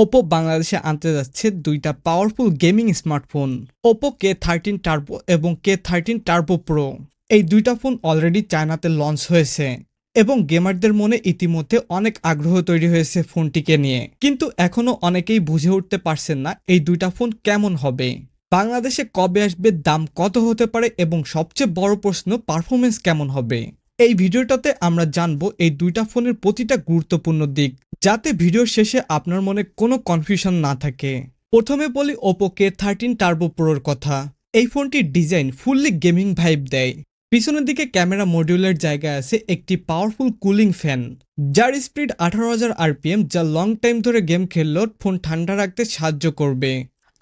Oppo বাংলাদেশে আনতে যাচ্ছে দুইটা powerful gaming smartphone, Oppo K13 turbo এবং K13 টার্বো প্রো। এই দুইটা ফোন অলরেডি চায়নাতে লঞ্চ হয়েছে এবং গেমারদের মনে ইতিমধ্যে অনেক আগ্রহ তৈরি হয়েছে ফোনটিকে নিয়ে, কিন্তু এখনো অনেকেই বুঝে উঠতে পারছেন না এই দুইটা ফোন কেমন হবে, বাংলাদেশে কবে আসবে, দাম কত হতে পারে এবং সবচেয়ে বড় প্রশ্ন পারফরমেন্স কেমন হবে। এই ভিডিওটাতে আমরা জানবো এই দুইটা ফোনের প্রতিটা গুরুত্বপূর্ণ দিক, যাতে ভিডিওর শেষে আপনার মনে কোনো কনফিউশন না থাকে। প্রথমে বলি ওপো K13 টার্বো প্রোর কথা। এই ফোনটির ডিজাইন ফুললি গেমিং ভাইব দেয়। পিছনের দিকে ক্যামেরা মডিউলের জায়গায় আছে একটি পাওয়ারফুল কুলিং ফ্যান, যার স্পিড 18,000 RPM, যা লং টাইম ধরে গেম খেললেও ফোন ঠান্ডা রাখতে সাহায্য করবে।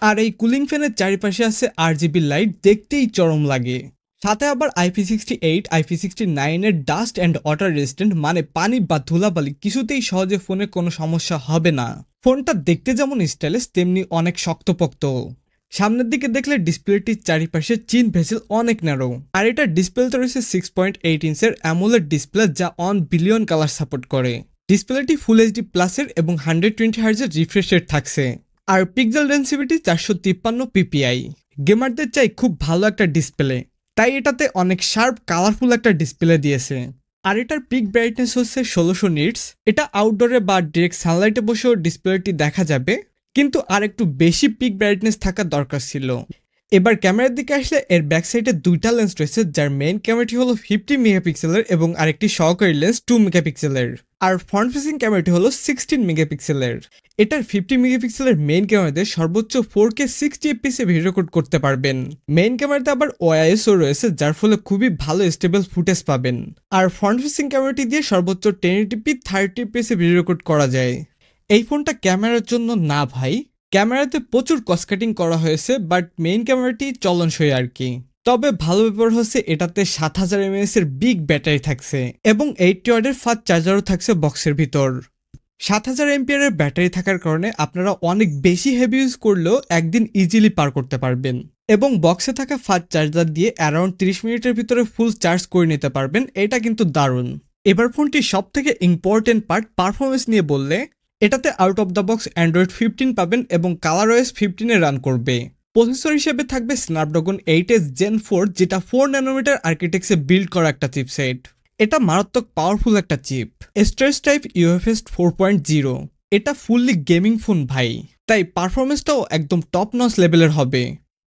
আর এই কুলিং ফ্যানের চারিপাশে আছে RGB লাইট, দেখতেই চরম লাগে। সাথে আবার IP68, IP69 এর ডাস্ট অ্যান্ড ওয়াটার রেজিস্ট্যান্ট, মানে পানি বা ধুলাবালি কিছুতেই সহজে ফোনে কোনো সমস্যা হবে না। ফোনটা দেখতে যেমন স্টাইলিশ তেমনি অনেক শক্তপোক্ত। সামনের দিকে দেখলে ডিসপ্লেটির চারিপাশে চিন ভেসেল অনেক ন্যারো, আর এটার ডিসপ্লেতে রয়েছে 6.8 ইঞ্চের অ্যামোলেড ডিসপ্লে, যা 1 বিলিয়ন কালার সাপোর্ট করে। ডিসপ্লেটি ফুল এইচডি প্লাসের এবং 120 হার্জের রিফ্রেশ রেট থাকছে, আর পিক্সেল ডেন্সিটি 453 PPI। গেমারদের চাই খুব ভালো একটা ডিসপ্লে, তাই এটাতে অনেক শার্প কালারফুল একটা ডিসপ্লে দিয়েছে। আর এটার পিক ব্রাইটনেস হচ্ছে 1600 নিটস। এটা আউটডোরে বা ডিরেক্ট সানলাইটে বসেও ডিসপ্লেটি দেখা যাবে, কিন্তু আর একটু বেশি পিক ব্রাইটনেস থাকা দরকার ছিল। এবার ক্যামেরার দিকে আসলে এর ব্যাক সাইডে দুইটা লেন্স রয়েছে, যার মেইন ক্যামেরাটি হলো 50 মেগাপিক্সেলের এবং আরেকটি সহকারী লেন্স 2 মেগাপিক্সেলের। আর ফ্রন্ট ফেসিং ক্যামেরাটি হলো 16 মেগাপিক্সেলের। এটার 50 মেগাপিক্সেলের মেইন ক্যামেরাতে সর্বোচ্চ 4K 60 fps ভিডিও রেকর্ড করতে পারবেন। মেইন ক্যামেরাতে আবার OISও রয়েছে, যার ফলে খুবই ভালো স্টেবল ফুটেজ পাবেন। আর ফ্রন্ট ফেসিং ক্যামেরাটি দিয়ে সর্বোচ্চ 1080p 30 fps ভিডিও রেকর্ড করা যায়। এই ফোনটা ক্যামেরার জন্য না ভাই, ক্যামেরাতে প্রচুর কস্ট কাটিং করা হয়েছে, বাট মেইন ক্যামেরাটি চলনসই আর কি। তবে ভালো ব্যাপার হচ্ছে এটাতে 7000 mAh এর বিগ ব্যাটারি থাকছে এবং 80 ওয়াটের ফাস্ট চার্জারও থাকছে বক্সের ভিতর। 7000 mAh এর ব্যাটারি থাকার কারণে আপনারা অনেক বেশি হেভি ইউজ করলেও একদিন ইজিলি পার করতে পারবেন, এবং বক্সে থাকা ফাস্ট চার্জার দিয়ে অ্যারাউন্ড 30 মিনিটের ভিতরে ফুল চার্জ করে নিতে পারবেন। এটা কিন্তু দারুণ। এবার ফোনটির সব থেকে ইম্পর্টেন্ট পার্ট পারফরমেন্স নিয়ে বললে, এটাতে out of the box Android 15 পাবেন এবং ColorOS 15 এ রান করবে। প্রসেসর হিসেবে থাকবে স্ন্যাপড্রাগন 8s Gen 4, যেটা 4 ন্যানোমিটার আর্কিটেকচারে বিল্ড করা একটা চিপসেট। এটা মারাত্মক পাওয়ারফুল একটা চিপ। Storage type UFS 4.0। এটা ফুললি গেমিং ফোন ভাই, তাই পারফরমেন্সটাও একদম টপ নচ লেভেলের হবে।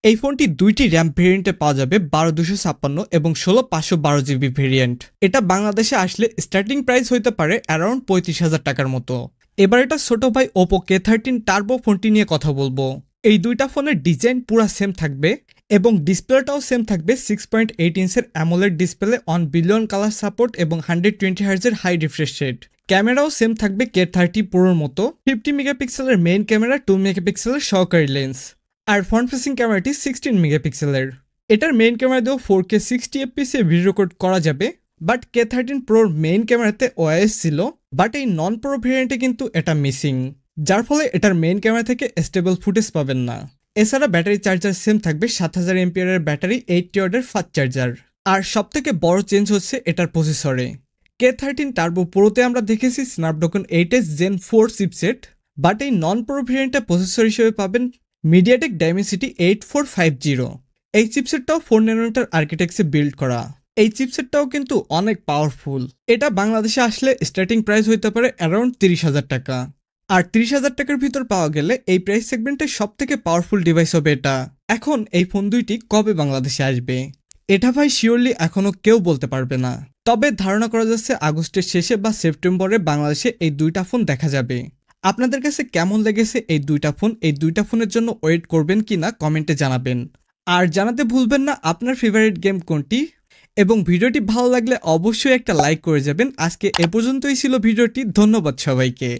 এই ফোনটি দুইটি র্যাম ভেরিয়েন্টে পাওয়া যাবে, 12256 এবং 16512GB ভেরিয়েন্ট। এটা বাংলাদেশে আসলে স্টার্টিং প্রাইস হইতে পারে অ্যারাউন্ড 35,000 টাকার মতো। এবার এটা ছোট ভাই ওপো K13 টার্বো ফোনটি নিয়ে কথা বলবো। এই দুইটা ফোনের ডিজাইন পুরা সেম থাকবে এবং ডিসপ্লেটাও সেম থাকবে। 6.8 ইঞ্চের AMOLED display, 1 billion colour support এবং 120 হার্জের হাই রিফ্রেশ রেট। ক্যামেরাও সেম থাকবে K30 প্রোর মতো, 50 মেগাপিক্সেলের মেইন ক্যামেরা, 2 মেগাপিক্সেলের সহকারী লেন্স, আর ফ্রন্ট ফেসিং ক্যামেরাটি 16 মেগাপিক্সেলের। এটার মেইন ক্যামেরা দিয়েও 4K 60 fps ভিডিও রেকর্ড করা যাবে, বাট K13 প্রোর মেইন ক্যামেরাতে OIS ছিল, বাট এই নন প্রো ভেরিয়েন্টে কিন্তু এটা মিসিং, যার ফলে এটার মেইন ক্যামেরা থেকে স্টেবল ফুটেজ পাবেন না। এছাড়া ব্যাটারি চার্জার সেম থাকবে, 7000 mAh এর ব্যাটারি, 80 ওয়াটের ফাস্ট চার্জার। আর সব থেকে বড় চেঞ্জ হচ্ছে এটার প্রসেসরে। K13 টার্বো প্রোতে আমরা দেখেছি Snapdragon 8s Gen 4 chipset, but এই নন প্রো ভেরিয়েন্টে প্রসেসর হিসেবে পাবেন মিডিয়াটেক ডাইমেনসিটি 8450। এই চিপসেটটাও 4 ন্যানোমিটার আর্কিটেকচারে বিল্ড করা। এই চিপসেটটাও কিন্তু অনেক পাওয়ারফুল। এটা বাংলাদেশে আসলে স্টার্টিং প্রাইস হইতে পারে অ্যারাউন্ড 30,000 টাকা। আর 30,000 টাকার ভিতর পাওয়া গেলে এই প্রাইস সেগমেন্টের সব থেকে পাওয়ারফুল ডিভাইস হবে এটা। এখন এই ফোন দুইটি কবে বাংলাদেশে আসবে, এটা ভাই শিওরলি এখনো কেউ বলতে পারবে না। তবে ধারণা করা যাচ্ছে আগস্টের শেষে বা সেপ্টেম্বরে বাংলাদেশে এই দুইটা ফোন দেখা যাবে। আপনাদের কাছে কেমন লেগেছে এই দুইটা ফোন? এই দুইটা ফোনের জন্য ওয়েট করবেন কিনা কমেন্টে জানাবেন। আর জানাতে ভুলবেন না আপনার ফেভারিট গেম কোনটি, এবং ভিডিওটি ভালো লাগলে অবশ্যই একটা লাইক করে যাবেন। আজকে এ পর্যন্তই ছিল ভিডিওটি। ধন্যবাদ সবাইকে।